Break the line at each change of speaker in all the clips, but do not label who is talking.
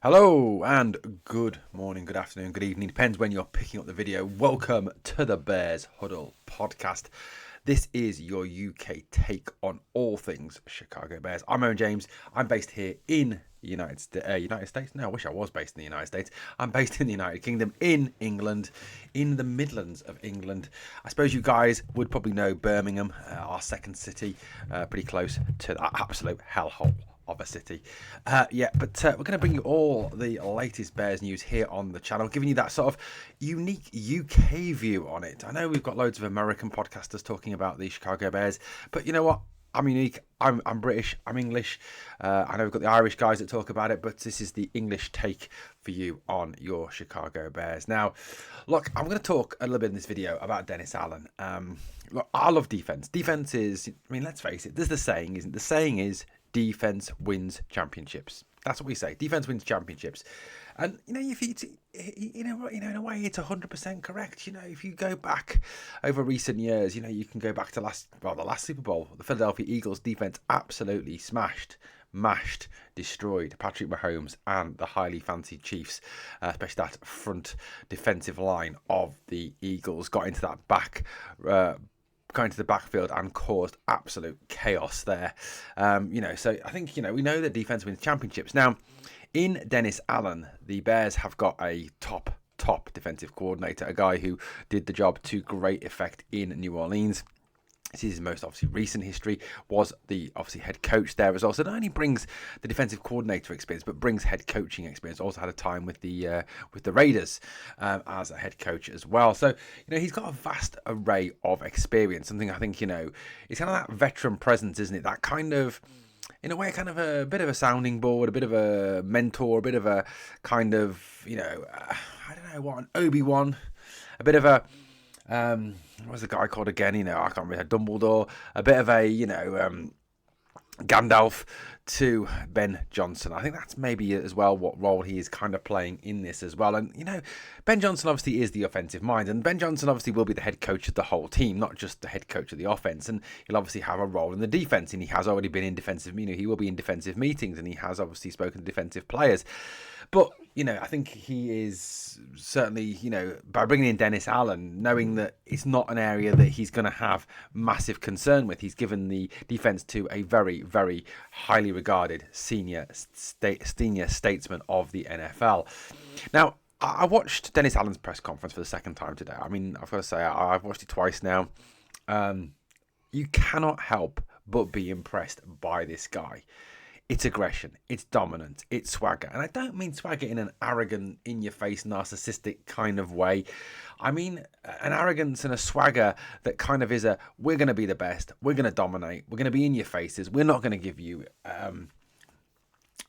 Hello and good morning, good afternoon, good evening, depends when you're picking up the video. Welcome to the Bears Huddle podcast. This is your UK take on all things Chicago Bears. I'm Owen James. I'm based here in the United States. No, I wish I was based in the United States. I'm based in the United Kingdom, in England, in the Midlands of England. I suppose you guys would probably know Birmingham, our second city, pretty close to that absolute hellhole of a city. But we're going to bring you all the latest Bears news here on the channel, giving you that sort of unique UK view on it. I know we've got loads of American podcasters talking about the Chicago Bears, but you know what? I'm unique. I'm British. I'm English. I know we've got the Irish guys that talk about it, but this is the English take for you on your Chicago Bears. Now, look, I'm going to talk a little bit in this video about Dennis Allen. Look, I love defense. Defense is, let's face it. There's the saying, isn't it? The saying is, defense wins championships. That's what we say. Defense wins championships. And if in a way, it's 100% correct. If you go back over recent years, you can go back to the last Super Bowl. The Philadelphia Eagles defense absolutely mashed, destroyed Patrick Mahomes and the highly fancied Chiefs, especially that front defensive line of the Eagles. Got into that going to the backfield and caused absolute chaos there. So I think, we know that defense wins championships. Now, in Dennis Allen, the Bears have got a top defensive coordinator, a guy who did the job to great effect in New Orleans. This is his most obviously recent history, was the obviously head coach there as well. So not only brings the defensive coordinator experience, but brings head coaching experience. Also had a time with the Raiders as a head coach as well. So he's got a vast array of experience. Something I think it's kind of that veteran presence, isn't it? That kind of, in a way, kind of a bit of a sounding board, a bit of a mentor, a bit of a kind of I don't know what, an Obi-Wan, a bit of a what was the guy called again? I can't remember. Dumbledore, a bit of a Gandalf to Ben Johnson. I think that's maybe as well what role he is kind of playing in this as well. And Ben Johnson obviously is the offensive mind, and Ben Johnson obviously will be the head coach of the whole team, not just the head coach of the offense. And he'll obviously have a role in the defense, and he has already been in defensive. He will be in defensive meetings, and he has obviously spoken to defensive players. But I think he is certainly, by bringing in Dennis Allen, knowing that it's not an area that he's going to have massive concern with. He's given the defense to a very, very highly regarded senior statesman of the NFL. Now, I watched Dennis Allen's press conference for the second time today. I've got to say, I've watched it twice now. You cannot help but be impressed by this guy. It's aggression, it's dominance, it's swagger. And I don't mean swagger in an arrogant, in-your-face, narcissistic kind of way. I mean an arrogance and a swagger that kind of is we're going to be the best, we're going to dominate, we're going to be in your faces, we're not going to give you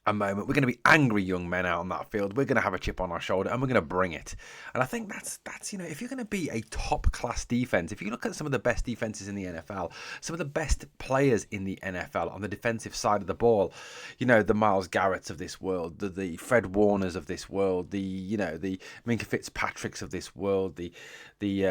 a moment. We're going to be angry young men out on that field. We're going to have a chip on our shoulder and we're going to bring it. And I think that's if you're going to be a top class defense, if you look at some of the best defenses in the NFL, some of the best players in the NFL on the defensive side of the ball, the Myles Garretts of this world, the Fred Warners of this world, the Minka Fitzpatricks of this world, the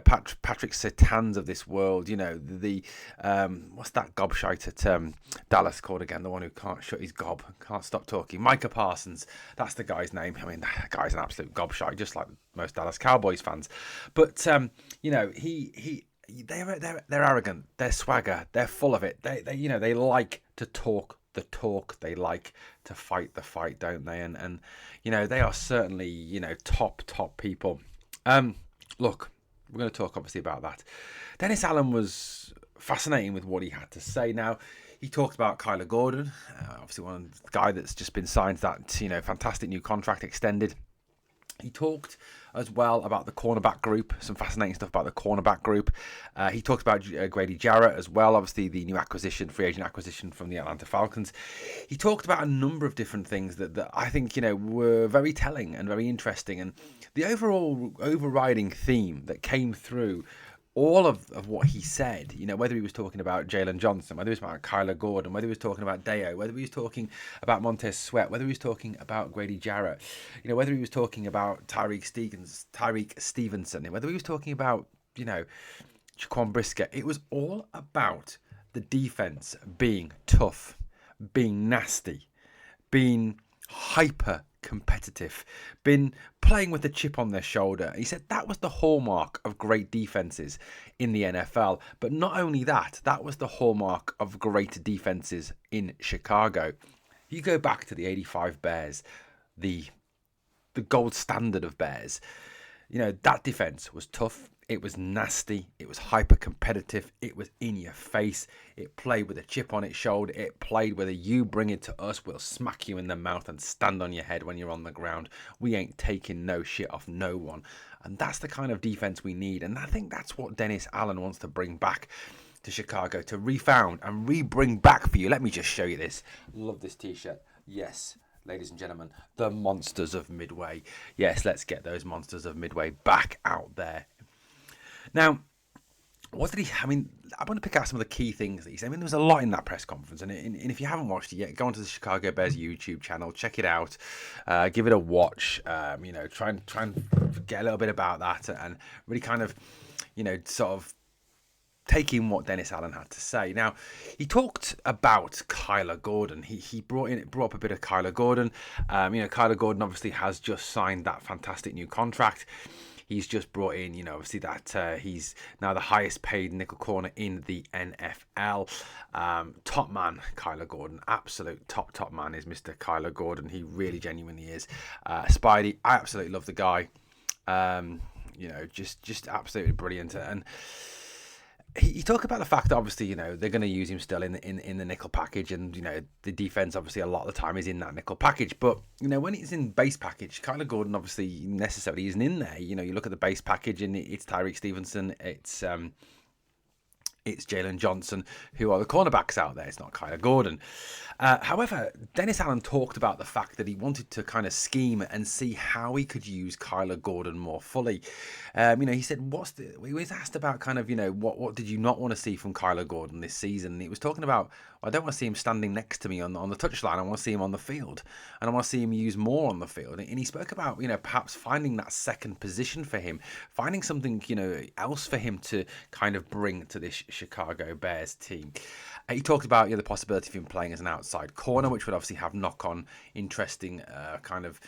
Patrick Sertans of this world, the what's that gobshite at Dallas called again? The one who can't shut his gob, can't stop talking. Micah Parsons, that's the guy's name. That guy's an absolute gobshite, just like most Dallas Cowboys fans. But they're arrogant, they're swagger, they're full of it. They like to talk the talk, they like to fight the fight, don't they? And they are certainly top people. Look, we're going to talk obviously about that. Dennis Allen was fascinating with what he had to say. Now, he talked about Kyler Gordon, obviously one guy that's just been signed that fantastic new contract extended. He talked as well about the cornerback group, some fascinating stuff about the cornerback group. He talked about Grady Jarrett as well, obviously the new free agent acquisition from the Atlanta Falcons. He talked about a number of different things that I think were very telling and very interesting. And the overriding theme that came through all of what he said, whether he was talking about Jalen Johnson, whether he was talking about Kyler Gordon, whether he was talking about Deo, whether he was talking about Montez Sweat, whether he was talking about Grady Jarrett, whether he was talking about Tyreek Stevenson, whether he was talking about, Jaquan Brisker, it was all about the defense being tough, being nasty, being hyper competitive, been playing with a chip on their shoulder. He said that was the hallmark of great defenses in the NFL. But not only that, that was the hallmark of great defenses in Chicago. You go back to the 85 Bears, the gold standard of Bears. You know, that defense was tough. It was nasty. It was hyper competitive. It was in your face. It played with a chip on its shoulder. It played whether you bring it to us, we'll smack you in the mouth and stand on your head when you're on the ground. We ain't taking no shit off no one. And that's the kind of defense we need. And I think that's what Dennis Allen wants to bring back to Chicago, to refound and re-bring back for you. Let me just show you this. Love this t-shirt. Yes, ladies and gentlemen, the Monsters of Midway. Yes, let's get those Monsters of Midway back out there. Now, what did he... I mean, I want to pick out some of the key things that he said. I mean, there was a lot in that press conference. And if you haven't watched it yet, go onto the Chicago Bears YouTube channel, check it out, give it a watch, try and get a little bit about that and really kind of, sort of taking what Dennis Allen had to say. Now, he talked about Kyler Gordon. He brought up a bit of Kyler Gordon. Kyler Gordon obviously has just signed that fantastic new contract. He's just brought in, obviously that he's now the highest paid nickel corner in the NFL. Top man, Kyler Gordon. Absolute top man is Mr. Kyler Gordon. He really genuinely is. Spidey, I absolutely love the guy. Just absolutely brilliant. And he talked about the fact that obviously, they're going to use him still in the nickel package, and the defense obviously a lot of the time is in that nickel package. But when it's in base package, Kyler Gordon obviously necessarily isn't in there. You look at the base package and it's Tyreek Stevenson, it's Jalen Johnson, who are the cornerbacks out there. It's not Kyler Gordon. However, Dennis Allen talked about the fact that he wanted to kind of scheme and see how he could use Kyler Gordon more fully. He said, he was asked about kind of, what did you not want to see from Kyler Gordon this season? And he was talking about, I don't want to see him standing next to me on the touchline. I want to see him on the field, and I want to see him use more on the field. And he spoke about, perhaps finding that second position for him, finding something, else for him to kind of bring to this Chicago Bears team. He talked about the possibility of him playing as an outside corner, which would obviously have knock-on interesting kind of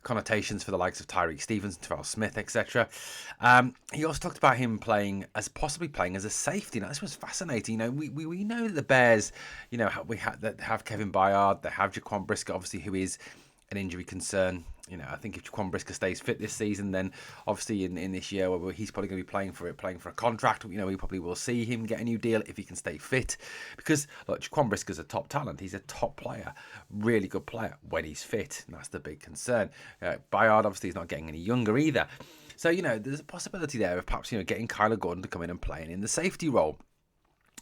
connotations for the likes of Tyreek Stevenson, Terrell Smith, etc. He also talked about him possibly playing as a safety. Now, this was fascinating. We know that the Bears, have Kevin Byard, they have Jaquan Brisker, obviously, who is an injury concern. I think if Jaquan Brisker stays fit this season, then obviously in this year where he's probably going to be playing for a contract, we probably will see him get a new deal if he can stay fit. Because look, Jaquan Brisker's a top talent. He's a top player, really good player when he's fit. And that's the big concern. Byard obviously is not getting any younger either. So there's a possibility there of perhaps getting Kyler Gordon to come in and play in the safety role.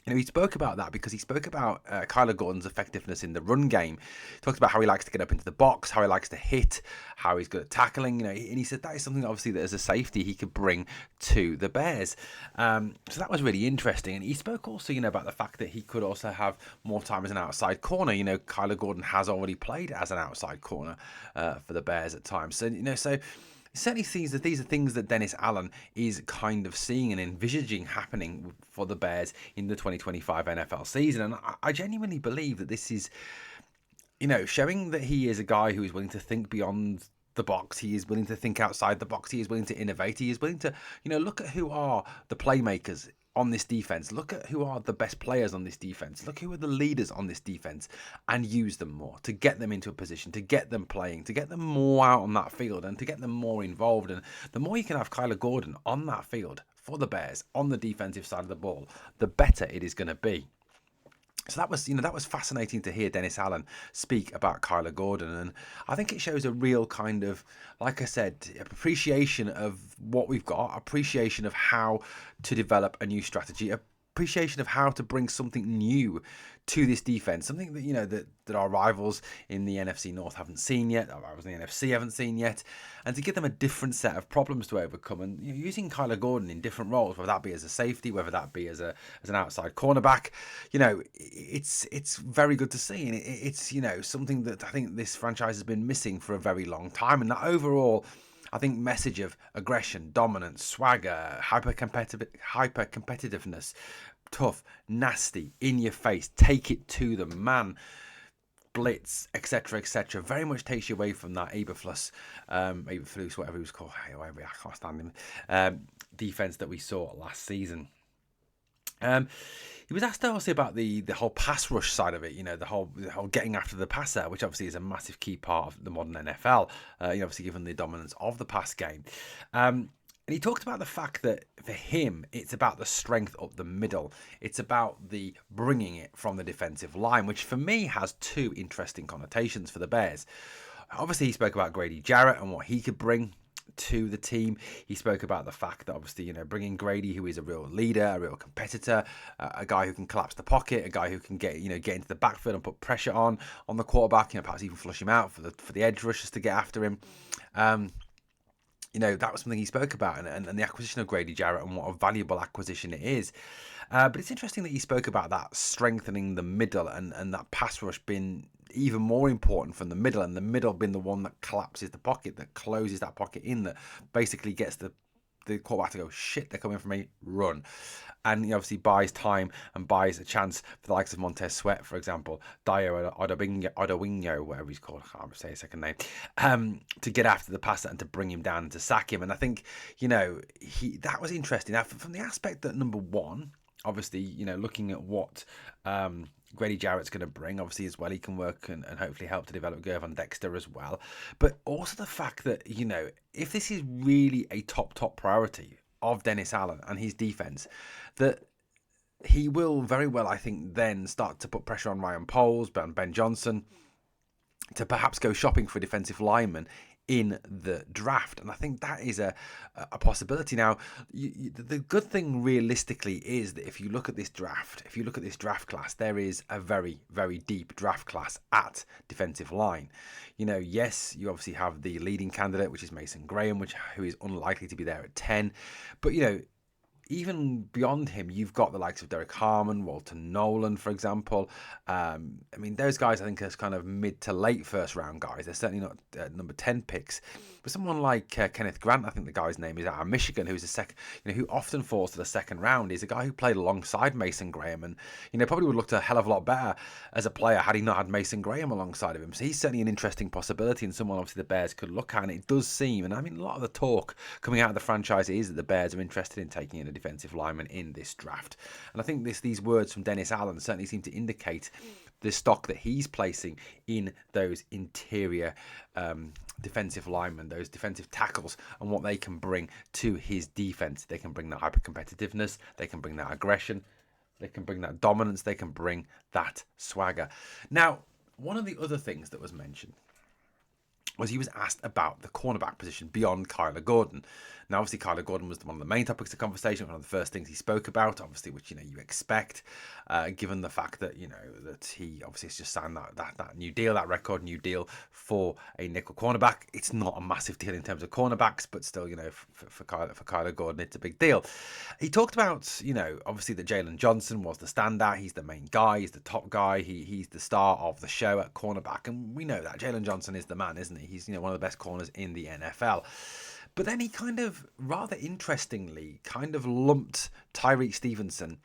He spoke about that because he spoke about Kyler Gordon's effectiveness in the run game. He talked about how he likes to get up into the box, how he likes to hit, how he's good at tackling. And he said that is something obviously that as a safety he could bring to the Bears. So that was really interesting. And he spoke also, about the fact that he could also have more time as an outside corner. Kyler Gordon has already played as an outside corner for the Bears at times. So it certainly seems that these are things that Dennis Allen is kind of seeing and envisaging happening for the Bears in the 2025 NFL season. And I genuinely believe that this is, showing that he is a guy who is willing to think beyond the box. He is willing to think outside the box. He is willing to innovate. He is willing to, look at who are the playmakers on this defense. Look at who are the best players on this defense. Look who are the leaders on this defense and use them more to get them into a position, to get them playing, to get them more out on that field and to get them more involved. And the more you can have Kyler Gordon on that field for the Bears on the defensive side of the ball, the better it is going to be. So that was fascinating to hear Dennis Allen speak about Kyler Gordon, and I think it shows a real kind of, like I said, appreciation of what we've got, appreciation of how to develop a new strategy, appreciation of how to bring something new to this defense, something that that our rivals in the NFC North haven't seen yet, our rivals in the NFC haven't seen yet, and to give them a different set of problems to overcome. And using Kyler Gordon in different roles, whether that be as a safety, whether that be as an outside cornerback, it's very good to see, and it's something that I think this franchise has been missing for a very long time. And that overall, I think, message of aggression, dominance, swagger, hyper competitiveness, tough, nasty, in your face, take it to the man. blitz, etc., very much takes you away from that Eberflus, whatever he was called. I can't stand him. Defense that we saw last season. He was asked obviously about the whole pass rush side of it, the whole getting after the passer, which obviously is a massive key part of the modern NFL, obviously given the dominance of the pass game. And he talked about the fact that for him, it's about the strength up the middle. It's about the bringing it from the defensive line, which for me has two interesting connotations for the Bears. Obviously, he spoke about Grady Jarrett and what he could bring to the team. He spoke about the fact that obviously, bringing Grady, who is a real leader, a real competitor, a guy who can collapse the pocket, a guy who can get into the backfield and put pressure on the quarterback, perhaps even flush him out for the edge rushers to get after him. That was something he spoke about, and the acquisition of Grady Jarrett and what a valuable acquisition it is. But it's interesting that he spoke about that strengthening the middle and that pass rush being even more important from the middle, and the middle being the one that collapses the pocket, that closes that pocket in, that basically gets the quarterback to go, shit, they're coming for me, run. And he obviously buys time and buys a chance for the likes of Montez Sweat, for example, Dio Odowingo, whatever he's called, I can't say his second name, to get after the passer and to bring him down and to sack him. And I think, that was interesting. Now, from the aspect that, number one, obviously, looking at what Grady Jarrett's going to bring, obviously, as well, he can work and hopefully help to develop Gervon Dexter as well. But also the fact that, if this is really a top priority of Dennis Allen and his defense, that he will very well, I think, then start to put pressure on Ryan Poles, Ben Johnson, to perhaps go shopping for a defensive lineman in the draft. And I think that is a possibility. Now, the good thing realistically is that if you look at this draft class, there is a very, very deep draft class at defensive line. Yes, you obviously have the leading candidate, which is Mason Graham, who is unlikely to be there at 10. But, even beyond him, you've got the likes of Derek Harmon, Walter Nolan, for example. Those guys, I think, are kind of mid to late first round guys. They're certainly not number 10 picks. But someone like Kenneth Grant, I think the guy's name is, out of Michigan, who's a second, who often falls to the second round, is a guy who played alongside Mason Graham, and probably would look a hell of a lot better as a player had he not had Mason Graham alongside of him. So he's certainly an interesting possibility and someone obviously the Bears could look at. And it does seem, and a lot of the talk coming out of the franchise is that the Bears are interested in taking in a defensive lineman in this draft. And I think these words from Dennis Allen certainly seem to indicate the stock that he's placing in those interior defensive linemen, those defensive tackles, and what they can bring to his defense. They can bring that hyper-competitiveness, they can bring that aggression, they can bring that dominance, they can bring that swagger. Now, one of the other things that was mentioned was he was asked about the cornerback position beyond Kyler Gordon. Now, obviously, Kyler Gordon was one of the main topics of conversation, one of the first things he spoke about, obviously, which, you expect, given the fact that, that he obviously has just signed that new deal, that record new deal for a nickel cornerback. It's not a massive deal in terms of cornerbacks, but still, for Kyler Gordon, it's a big deal. He talked about, obviously that Jalen Johnson was the standout. He's the main guy. He's the top guy. He's the star of the show at cornerback. And we know that Jalen Johnson is the man, isn't he? He's, one of the best corners in the NFL. But then he kind of, rather interestingly, lumped Tyreek Stevenson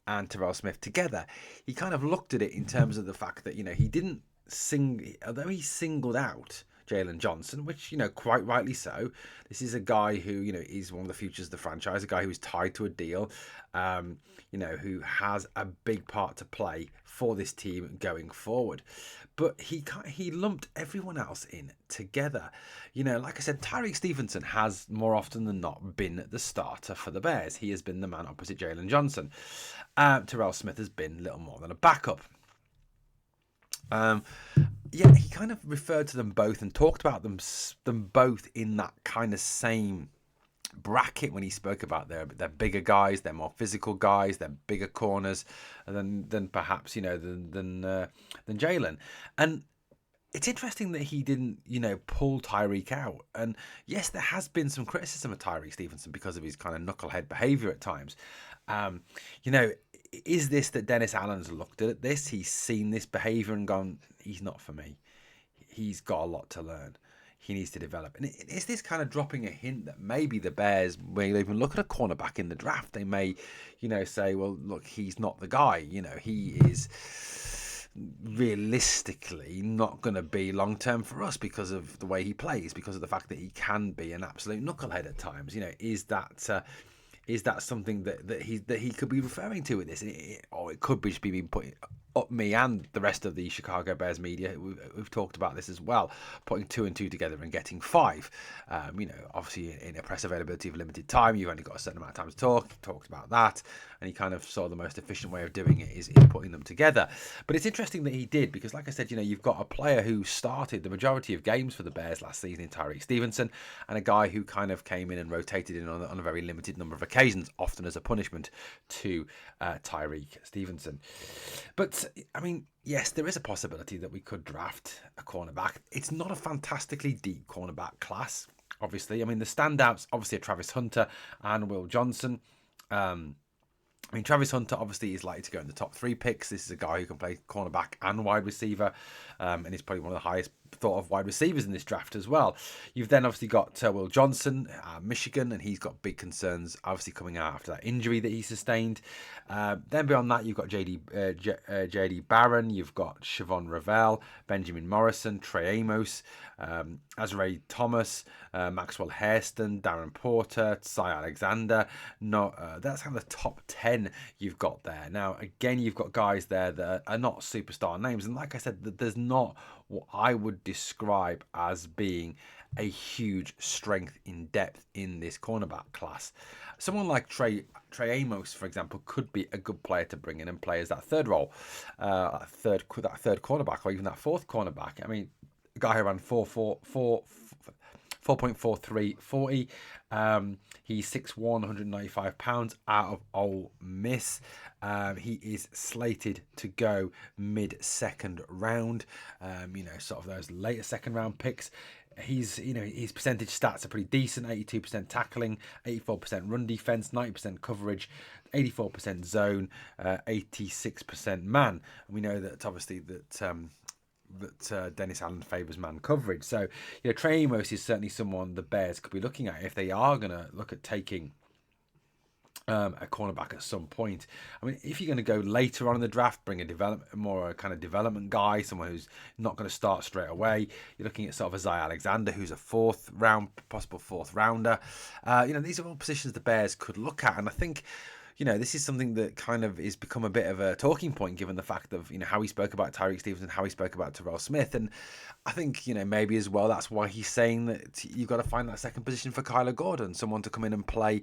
and Terrell Smith together. He kind of looked at it in terms of the fact that, he didn't although he singled out Jalen Johnson, which, quite rightly so. This is a guy who, is one of the futures of the franchise, a guy who is tied to a deal, who has a big part to play for this team going forward. But he lumped everyone else in together. Like I said, Tyreek Stevenson has more often than not been the starter for the Bears. He has been the man opposite Jalen Johnson. Terrell Smith has been little more than a backup. He kind of referred to them both and talked about them both in that kind of same bracket when he spoke about their bigger guys, their more physical guys, their bigger corners than perhaps than Jalen. And it's interesting that he didn't pull Tyreek out. And yes, there has been some criticism of Tyreek Stevenson because of his kind of knucklehead behavior at times. Is this that Dennis Allen's looked at this? He's seen this behavior and gone, he's not for me. He's got a lot to learn. He needs to develop. And is this kind of dropping a hint that maybe the Bears, when they even look at a cornerback in the draft, they may, say, well, look, he's not the guy. He is realistically not going to be long term for us because of the way he plays, because of the fact that he can be an absolute knucklehead at times. Is that something that he could be referring to with this? Or it could be just be putting up me and the rest of the Chicago Bears media. We've talked about this as well, putting 2 and 2 together and getting 5. Obviously in a press availability of limited time, you've only got a certain amount of time to talk. He talked about that, and he kind of saw the most efficient way of doing it is in putting them together. But it's interesting that he did, because like I said, you've got a player who started the majority of games for the Bears last season in Tyreek Stevenson, and a guy who kind of came in and rotated in on a very limited number of occasions, often as a punishment to Tyreek Stevenson. But I mean, yes, there is a possibility that we could draft a cornerback. It's not a fantastically deep cornerback class, obviously. I mean, the standouts obviously are Travis Hunter and Will Johnson. Travis Hunter obviously is likely to go in the top 3 picks. This is a guy who can play cornerback and wide receiver, and he's probably one of the highest thought of wide receivers in this draft as well. You've then obviously got Will Johnson, Michigan, and he's got big concerns obviously coming out after that injury that he sustained. Then beyond that, you've got JD Barron, you've got Siobhan Ravel, Benjamin Morrison, Trey Amos, Azrae Thomas, Maxwell Hairston, Darren Porter, Cy Alexander. That's kind of the top 10 you've got there. Now, again, you've got guys there that are not superstar names, and like I said, there's not what I would describe as being a huge strength in depth in this cornerback class. Someone like Trey Amos, for example, could be a good player to bring in and play as that third role, that third cornerback, or even that fourth cornerback. I mean, a guy who ran 4.43 40. He's 6'1", 195 pounds, out of Ole Miss. He is slated to go mid-second round. Sort of those later second round picks. His percentage stats are pretty decent: 82% tackling, 84% run defense, 90% coverage, 84% zone, 86% man. And we know that obviously that Dennis Allen favours man coverage. So, Trey Amos is certainly someone the Bears could be looking at if they are going to look at taking a cornerback at some point. I mean, if you're going to go later on in the draft, bring a kind of development guy, someone who's not going to start straight away. You're looking at sort of Zy Alexander, who's a possible fourth rounder. These are all positions the Bears could look at, and I think, this is something that kind of is become a bit of a talking point, given the fact of, how he spoke about Tyreek Stevenson, how he spoke about Terrell Smith. And I think, maybe as well, that's why he's saying that you've got to find that second position for Kyler Gordon, someone to come in and play,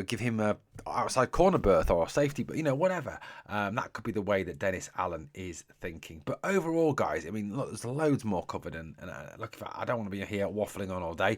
give him a outside corner berth or safety, but, whatever. That could be the way that Dennis Allen is thinking. But overall, guys, I mean, look, there's loads more covered. And look, I don't want to be here waffling on all day.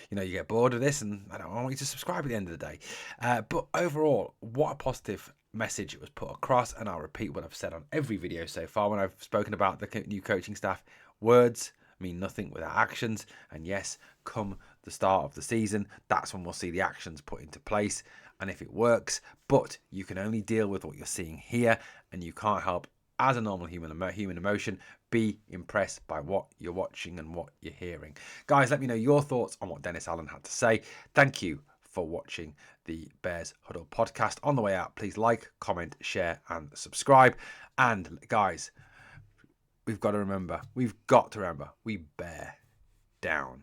You get bored of this, and I don't want you to subscribe at the end of the day. But overall, what a positive message it was put across, and I'll repeat what I've said on every video so far when I've spoken about the new coaching staff. Words mean nothing without actions, and yes, come the start of the season, that's when we'll see the actions put into place, and if it works. But you can only deal with what you're seeing here, and you can't help, as a normal human emotion, be impressed by what you're watching and what you're hearing. Guys, let me know your thoughts on what Dennis Allen had to say. Thank you for watching the Bears Huddle podcast. On the way out, please like, comment, share, and subscribe. And guys, we've got to remember, we bear down.